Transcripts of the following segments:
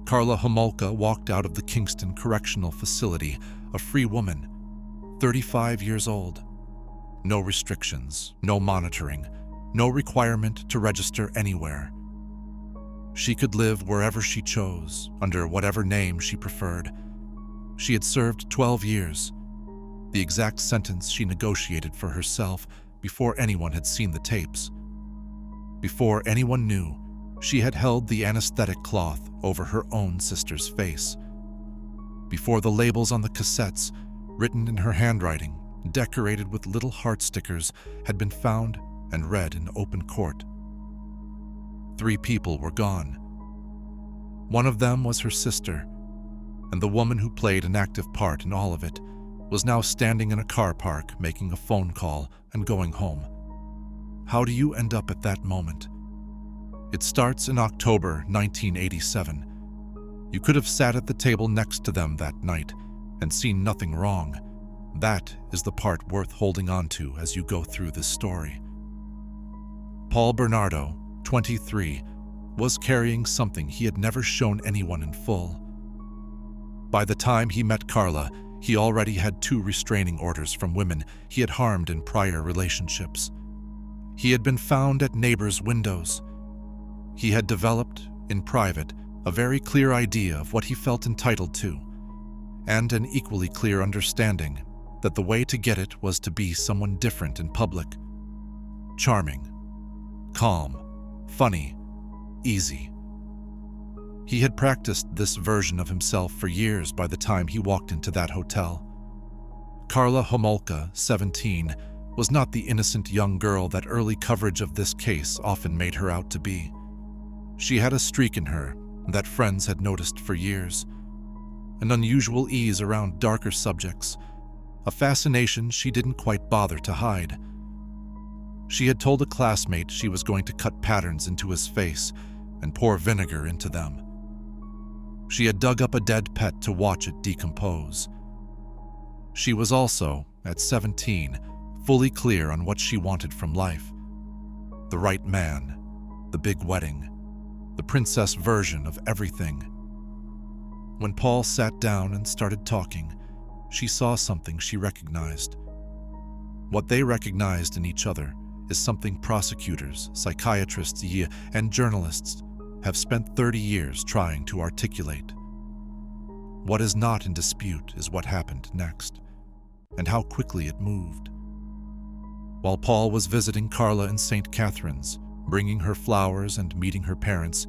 Karla Homolka walked out of the Kingston Correctional Facility, a free woman, 35 years old. No restrictions, no monitoring, no requirement to register anywhere. She could live wherever she chose, under whatever name she preferred. She had served 12 years, the exact sentence she negotiated for herself before anyone had seen the tapes. Before anyone knew, she had held the anesthetic cloth over her own sister's face. Before the labels on the cassettes, written in her handwriting, decorated with little heart stickers, had been found and read in open court. 3 people were gone. One of them was her sister, and the woman who played an active part in all of it was now standing in a car park making a phone call and going home. How do you end up at that moment? It starts in October 1987. You could have sat at the table next to them that night and seen nothing wrong. That is the part worth holding on to as you go through this story. Paul Bernardo, 23, was carrying something he had never shown anyone in full. By the time he met Karla, he already had 2 restraining orders from women he had harmed in prior relationships. He had been found at neighbors' windows. He had developed, in private, a very clear idea of what he felt entitled to, and an equally clear understanding that the way to get it was to be someone different in public. Charming, calm, funny, easy. He had practiced this version of himself for years by the time he walked into that hotel. Karla Homolka, 17, was not the innocent young girl that early coverage of this case often made her out to be. She had a streak in her that friends had noticed for years, an unusual ease around darker subjects, a fascination she didn't quite bother to hide. She had told a classmate she was going to cut patterns into his face and pour vinegar into them. She had dug up a dead pet to watch it decompose. She was also, at 17, fully clear on what she wanted from life. The right man, the big wedding, the princess version of everything. When Paul sat down and started talking, she saw something she recognized. What they recognized in each other is something prosecutors, psychiatrists, and journalists have spent 30 years trying to articulate. What is not in dispute is what happened next, and how quickly it moved. While Paul was visiting Karla in St. Catharines, bringing her flowers and meeting her parents,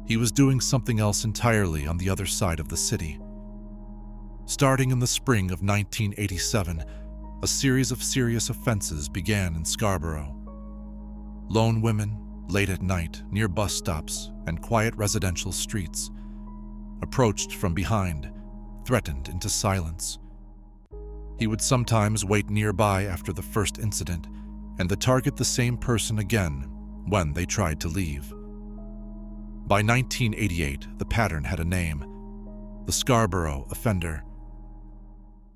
he was doing something else entirely on the other side of the city. Starting in the spring of 1987, a series of serious offenses began in Scarborough. Lone women, late at night, near bus stops and quiet residential streets, approached from behind, threatened into silence. He would sometimes wait nearby after the first incident and target the same person again when they tried to leave. By 1988, the pattern had a name: the Scarborough Offender.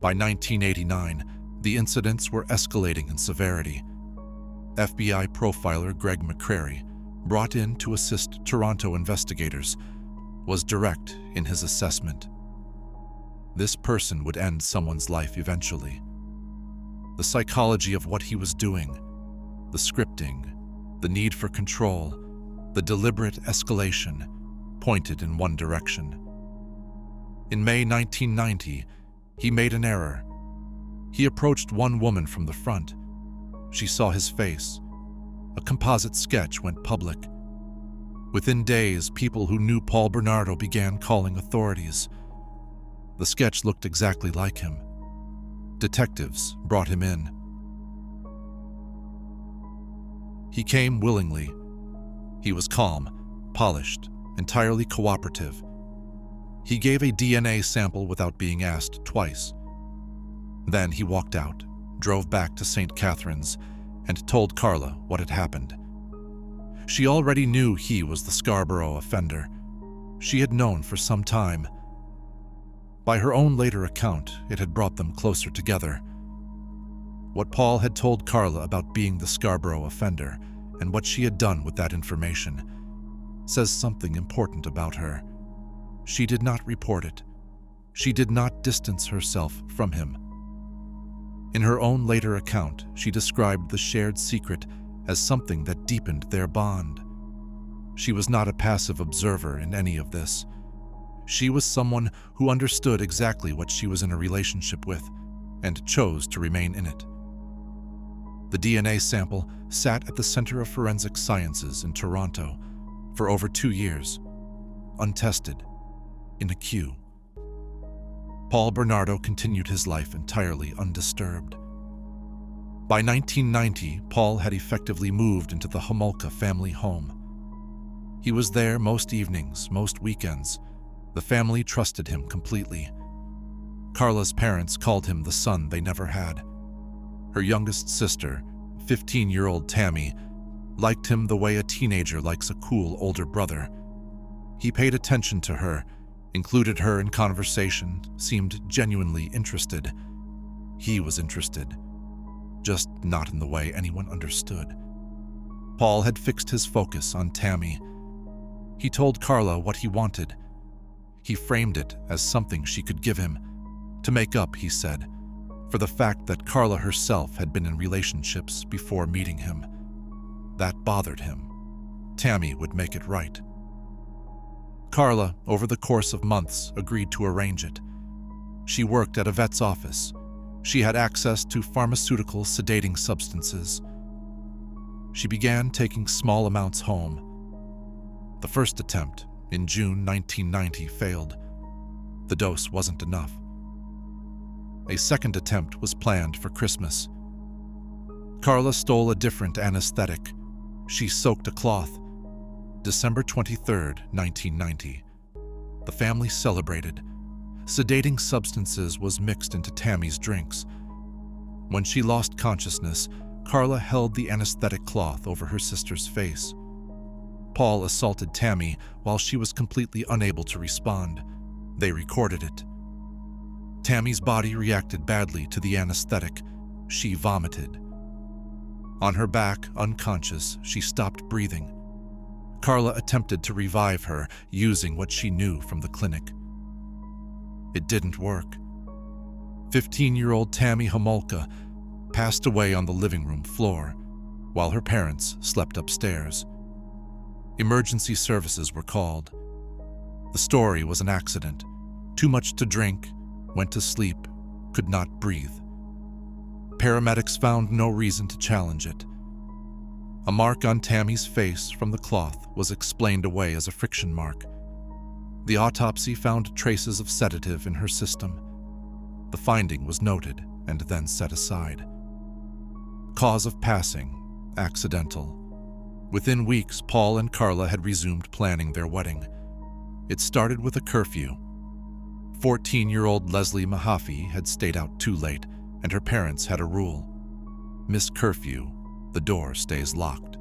By 1989, the incidents were escalating in severity. FBI profiler Greg McCrary, brought in to assist Toronto investigators, was direct in his assessment. This person would end someone's life eventually. The psychology of what he was doing, the scripting, the need for control, the deliberate escalation, pointed in one direction. In May 1990, he made an error. He approached one woman from the front. She saw his face. A composite sketch went public. Within days, people who knew Paul Bernardo began calling authorities. The sketch looked exactly like him. Detectives brought him in. He came willingly. He was calm, polished, entirely cooperative. He gave a DNA sample without being asked twice. Then he walked out, drove back to St. Catharines, and told Karla what had happened. She already knew he was the Scarborough Offender. She had known for some time. By her own later account, it had brought them closer together. What Paul had told Karla about being the Scarborough Offender and what she had done with that information says something important about her. She did not report it. She did not distance herself from him. In her own later account, she described the shared secret as something that deepened their bond. She was not a passive observer in any of this. She was someone who understood exactly what she was in a relationship with and chose to remain in it. The DNA sample sat at the Center of Forensic Sciences in Toronto for over 2 years, untested, in a queue. Paul Bernardo continued his life entirely undisturbed. By 1990, Paul had effectively moved into the Homolka family home. He was there most evenings, most weekends. The family trusted him completely. Carla's parents called him the son they never had. Her youngest sister, 15-year-old Tammy, liked him the way a teenager likes a cool older brother. He paid attention to her, included her in conversation, seemed genuinely interested. He was interested, just not in the way anyone understood. Paul had fixed his focus on Tammy. He told Carla what he wanted. He framed it as something she could give him, to make up, he said, for the fact that Carla herself had been in relationships before meeting him. That bothered him. Tammy would make it right. Carla, over the course of months, agreed to arrange it. She worked at a vet's office. She had access to pharmaceutical sedating substances. She began taking small amounts home. The first attempt, in June 1990, failed. The dose wasn't enough. A second attempt was planned for Christmas. Carla stole a different anesthetic. She soaked a cloth. December 23, 1990. The family celebrated. Sedating substances was mixed into Tammy's drinks. When she lost consciousness, Carla held the anesthetic cloth over her sister's face. Paul assaulted Tammy while she was completely unable to respond. They recorded it. Tammy's body reacted badly to the anesthetic. She vomited. On her back, unconscious, she stopped breathing. Carla attempted to revive her using what she knew from the clinic. It didn't work. 15-year-old Tammy Homolka passed away on the living room floor while her parents slept upstairs. Emergency services were called. The story was an accident. Too much to drink, went to sleep, could not breathe. Paramedics found no reason to challenge it. A mark on Tammy's face from the cloth was explained away as a friction mark. The autopsy found traces of sedative in her system. The finding was noted and then set aside. Cause of passing, accidental. Within weeks, Paul and Carla had resumed planning their wedding. It started with a curfew. 14-year-old Leslie Mahaffey had stayed out too late, and her parents had a rule. Miss curfew, the door stays locked.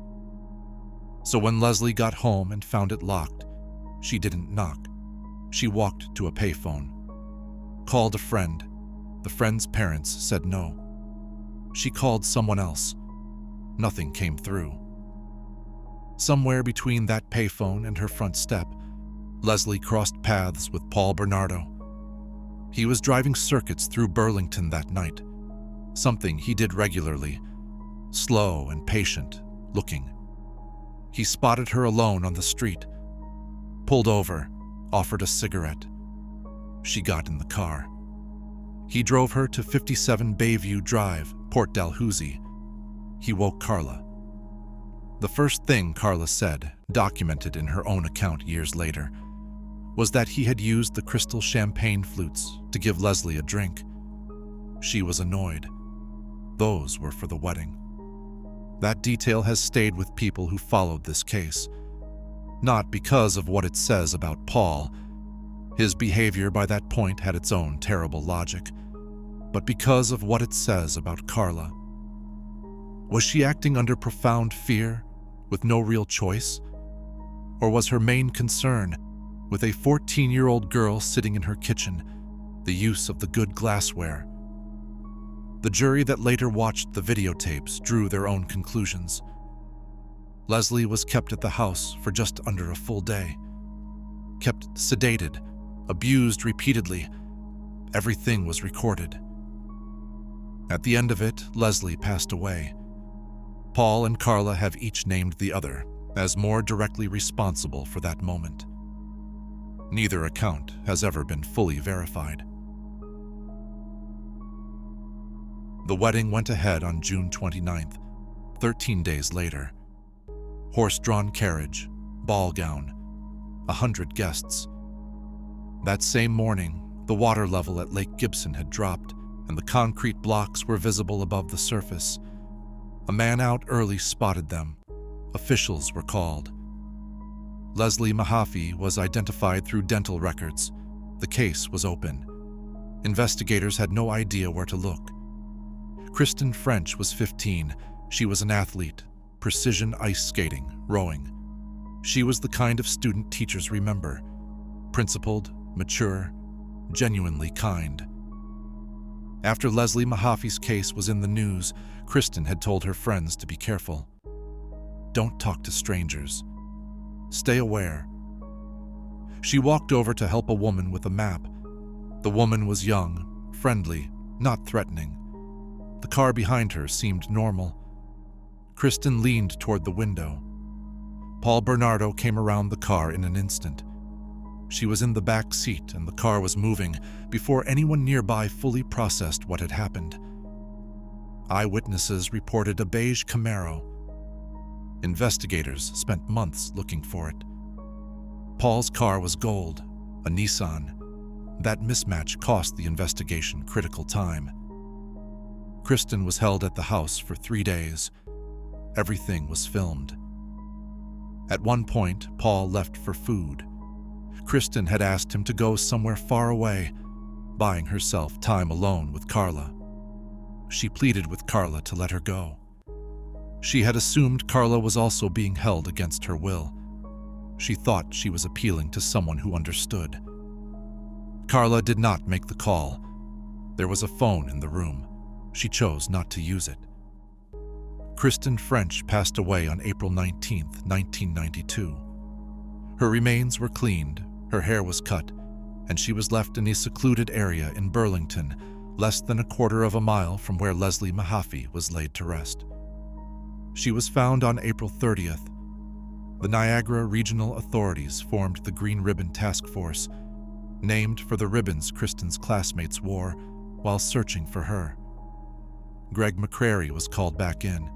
So when Leslie got home and found it locked, she didn't knock. She walked to a payphone. Called a friend. The friend's parents said no. She called someone else. Nothing came through. Somewhere between that payphone and her front step, Leslie crossed paths with Paul Bernardo. He was driving circuits through Burlington that night, something he did regularly, slow and patient, looking. He spotted her alone on the street, pulled over, offered a cigarette. She got in the car. He drove her to 57 Bayview Drive, Port Dalhousie. He woke Carla. The first thing Carla said, documented in her own account years later, was that he had used the crystal champagne flutes to give Leslie a drink. She was annoyed. Those were for the wedding. That detail has stayed with people who followed this case. Not because of what it says about Paul. His behavior by that point had its own terrible logic, but because of what it says about Carla. Was she acting under profound fear, with no real choice? Or was her main concern, with a 14-year-old girl sitting in her kitchen, the use of the good glassware? The jury that later watched the videotapes drew their own conclusions. Leslie was kept at the house for just under a full day, kept sedated abused repeatedly. Everything was recorded. At the end of it, Leslie passed away. Paul and Carla have each named the other as more directly responsible for that moment. Neither account has ever been fully verified. The wedding went ahead on June 29th, 13 days later. Horse-drawn carriage, ball gown, 100 guests. That same morning, the water level at Lake Gibson had dropped, and the concrete blocks were visible above the surface. A man out early spotted them. Officials were called. Leslie Mahaffey was identified through dental records. The case was open. Investigators had no idea where to look. Kristen French was 15. She was an athlete, precision ice skating, rowing. She was the kind of student teachers remember. Principled, mature, genuinely kind. After Leslie Mahaffey's case was in the news, Kristen had told her friends to be careful. Don't talk to strangers. Stay aware. She walked over to help a woman with a map. The woman was young, friendly, not threatening. The car behind her seemed normal. Kristen leaned toward the window. Paul Bernardo came around the car in an instant. She was in the back seat and the car was moving before anyone nearby fully processed what had happened. Eyewitnesses reported a beige Camaro. Investigators spent months looking for it. Paul's car was gold, a Nissan. That mismatch cost the investigation critical time. Kristen was held at the house for 3 days. Everything was filmed. At one point, Paul left for food. Kristen had asked him to go somewhere far away, buying herself time alone with Carla. She pleaded with Carla to let her go. She had assumed Carla was also being held against her will. She thought she was appealing to someone who understood. Carla did not make the call. There was a phone in the room. She chose not to use it. Kristen French passed away on April 19, 1992. Her remains were cleaned, her hair was cut, and she was left in a secluded area in Burlington, less than a quarter of a mile from where Leslie Mahaffey was laid to rest. She was found on April 30th. The Niagara Regional Authorities formed the Green Ribbon Task Force, named for the ribbons Kristen's classmates wore while searching for her. Greg McCrary was called back in.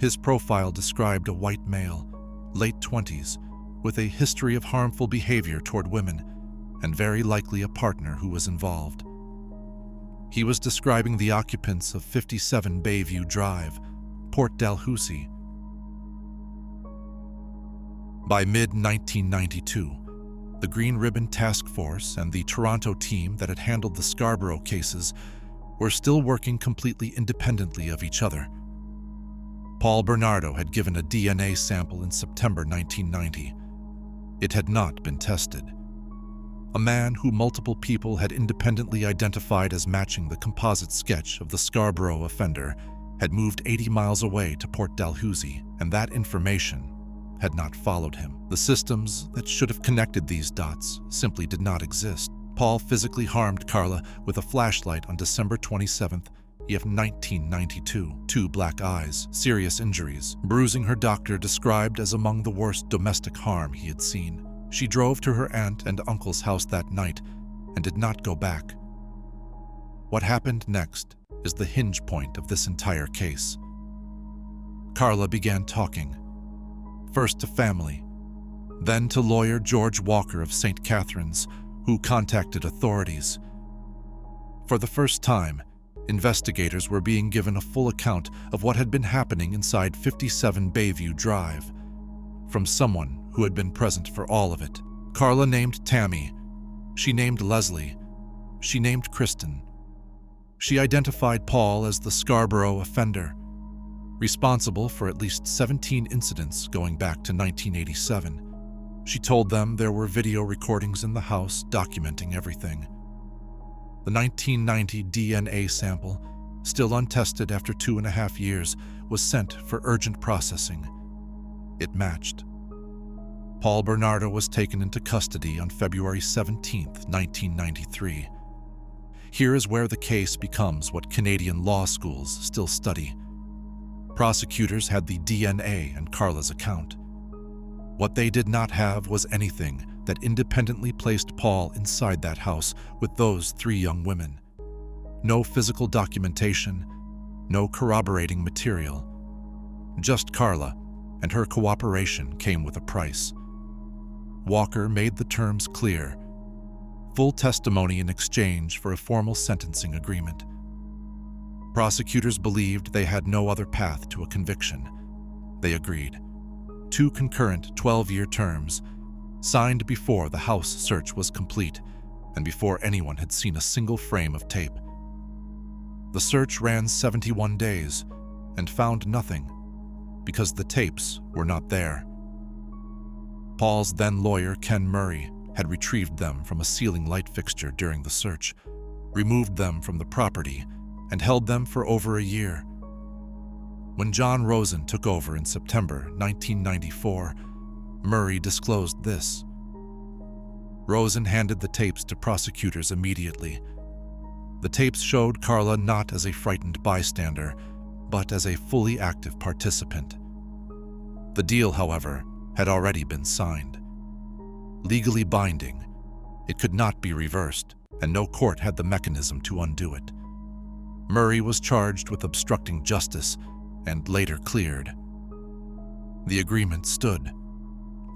His profile described a white male, late 20s, with a history of harmful behavior toward women, and very likely a partner who was involved. He was describing the occupants of 57 Bayview Drive, Port Dalhousie. By mid-1992, the Green Ribbon Task Force and the Toronto team that had handled the Scarborough cases were still working completely independently of each other. Paul Bernardo had given a DNA sample in September 1990. It had not been tested. A man who multiple people had independently identified as matching the composite sketch of the Scarborough offender had moved 80 miles away to Port Dalhousie, and that information had not followed him. The systems that should have connected these dots simply did not exist. Paul physically harmed Carla with a flashlight on December 27th of 1992. 2 black eyes, serious injuries, bruising her doctor described as among the worst domestic harm he had seen. She drove to her aunt and uncle's house that night and did not go back. What happened next is the hinge point of this entire case. Carla began talking, first to family, then to lawyer George Walker of St. Catharines, who contacted authorities. For the first time, investigators were being given a full account of what had been happening inside 57 Bayview Drive, from someone who had been present for all of it. Carla named Tammy. She named Leslie. She named Kristen. She identified Paul as the Scarborough offender, responsible for at least 17 incidents going back to 1987. She told them there were video recordings in the house documenting everything. The 1990 DNA sample, still untested after 2.5 years, was sent for urgent processing. It matched. Paul Bernardo was taken into custody on February 17, 1993. Here is where the case becomes what Canadian law schools still study. Prosecutors had the DNA in Carla's account. What they did not have was anything that independently placed Paul inside that house with those 3 young women. No physical documentation, no corroborating material. Just Carla, and her cooperation came with a price. Walker made the terms clear: full testimony in exchange for a formal sentencing agreement. Prosecutors believed they had no other path to a conviction. They agreed. 2 concurrent 12-year terms, signed before the house search was complete and before anyone had seen a single frame of tape. The search ran 71 days and found nothing because the tapes were not there. Paul's then lawyer, Ken Murray, had retrieved them from a ceiling light fixture during the search, removed them from the property, and held them for over a year. When John Rosen took over in September 1994, Murray disclosed this. Rosen handed the tapes to prosecutors immediately. The tapes showed Carla not as a frightened bystander, but as a fully active participant. The deal, however, had already been signed. Legally binding, it could not be reversed, and no court had the mechanism to undo it. Murray was charged with obstructing justice and later cleared. The agreement stood.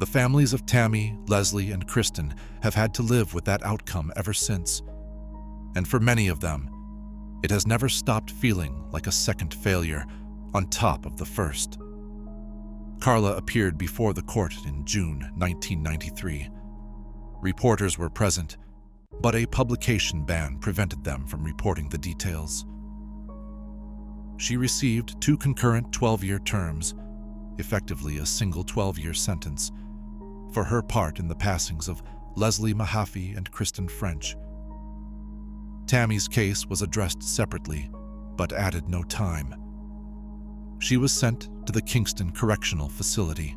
The families of Tammy, Leslie, and Kristen have had to live with that outcome ever since. And for many of them, it has never stopped feeling like a second failure on top of the first. Carla appeared before the court in June 1993. Reporters were present, but a publication ban prevented them from reporting the details. She received 2 concurrent 12-year terms, effectively a single 12-year sentence, for her part in the passings of Leslie Mahaffey and Kristen French. Tammy's case was addressed separately, but added no time. She was sent to the Kingston Correctional Facility.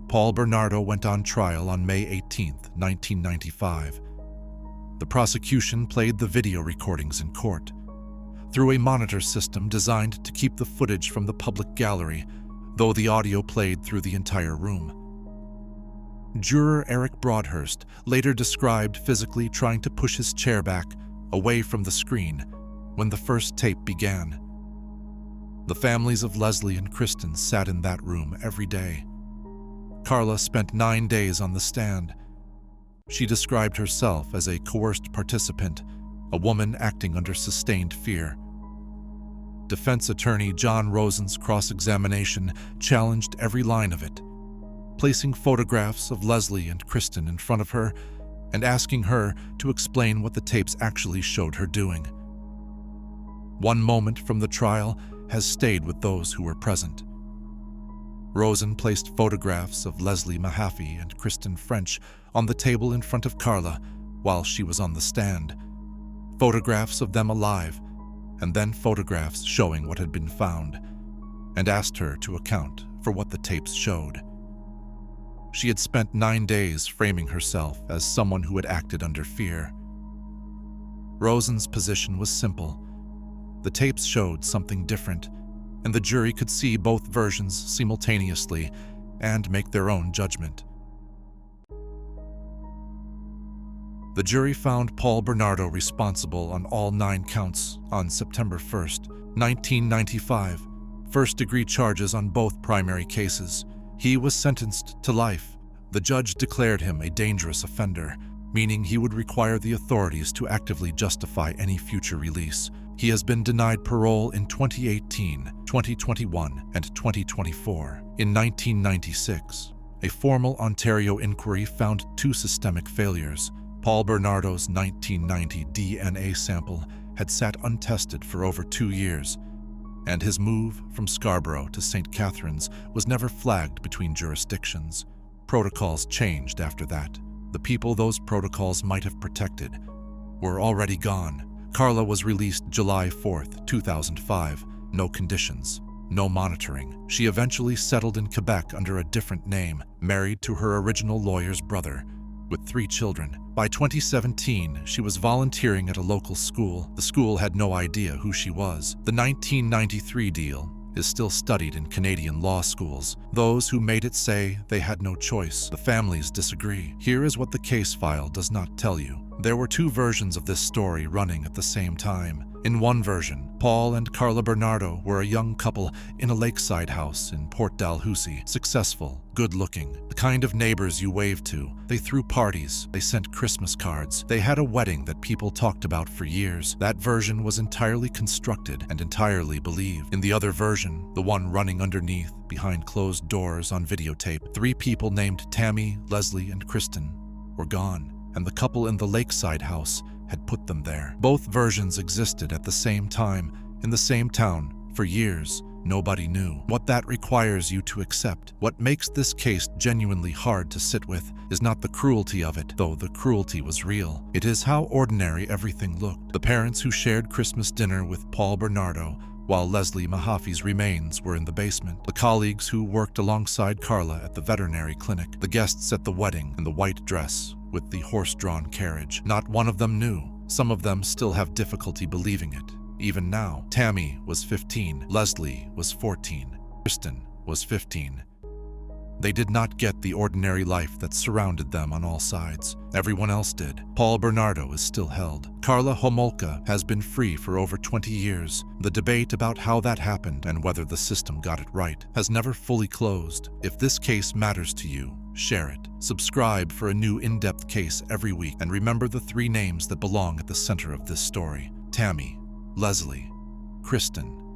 Paul Bernardo went on trial on May 18, 1995. The prosecution played the video recordings in court through a monitor system designed to keep the footage from the public gallery, though the audio played through the entire room. Juror Eric Broadhurst later described physically trying to push his chair back away from the screen when the first tape began. The families of Leslie and Kristen sat in that room every day. Carla spent 9 days on the stand. She described herself as a coerced participant, a woman acting under sustained fear. Defense attorney John Rosen's cross-examination challenged every line of it, placing photographs of Leslie and Kristen in front of her and asking her to explain what the tapes actually showed her doing. One moment from the trial has stayed with those who were present. Rosen placed photographs of Leslie Mahaffey and Kristen French on the table in front of Carla while she was on the stand, photographs of them alive, and then photographs showing what had been found, and asked her to account for what the tapes showed. She had spent 9 days framing herself as someone who had acted under fear. Rosen's position was simple. The tapes showed something different, and the jury could see both versions simultaneously and make their own judgment. The jury found Paul Bernardo responsible on all 9 counts on September 1, 1995, first-degree charges on both primary cases. He was sentenced to life. The judge declared him a dangerous offender, meaning he would require the authorities to actively justify any future release. He has been denied parole in 2018, 2021, and 2024. In 1996, a formal Ontario inquiry found 2 systemic failures. Paul Bernardo's 1990 DNA sample had sat untested for over 2 years, and his move from Scarborough to St. Catharines was never flagged between jurisdictions. Protocols changed after that. The people those protocols might have protected were already gone. Carla was released July 4, 2005, no conditions. no monitoring. She eventually settled in Quebec under a different name, married to her original lawyer's brother, with 3 children. By 2017, she was volunteering at a local school. The school had no idea who she was. The 1993 deal is still studied in Canadian law schools. Those who made it say they had no choice. The families disagree. Here is what the case file does not tell you. There were 2 versions of this story running at the same time. In one version, Paul and Carla Bernardo were a young couple in a lakeside house in Port Dalhousie. Successful, good-looking, the kind of neighbors you waved to. They threw parties, they sent Christmas cards, they had a wedding that people talked about for years. That version was entirely constructed and entirely believed. In the other version, the one running underneath, behind closed doors on videotape, 3 people named Tammy, Leslie, and Kristen were gone, and the couple in the lakeside house had put them there. Both versions existed at the same time, in the same town, for years. Nobody knew. What that requires you to accept, what makes this case genuinely hard to sit with, is not the cruelty of it, though the cruelty was real. It is how ordinary everything looked. The parents who shared Christmas dinner with Paul Bernardo, while Leslie Mahaffey's remains were in the basement. The colleagues who worked alongside Carla at the veterinary clinic. The guests at the wedding in the white dress with the horse-drawn carriage. Not one of them knew. Some of them still have difficulty believing it. Even now, Tammy was 15, Leslie was 14, Kristen was 15. They did not get the ordinary life that surrounded them on all sides. Everyone else did. Paul Bernardo is still held. Carla Homolka has been free for over 20 years. The debate about how that happened and whether the system got it right has never fully closed. If this case matters to you, share it. Subscribe for a new in-depth case every week, and remember the 3 names that belong at the center of this story: Tammy, Leslie, Kristen.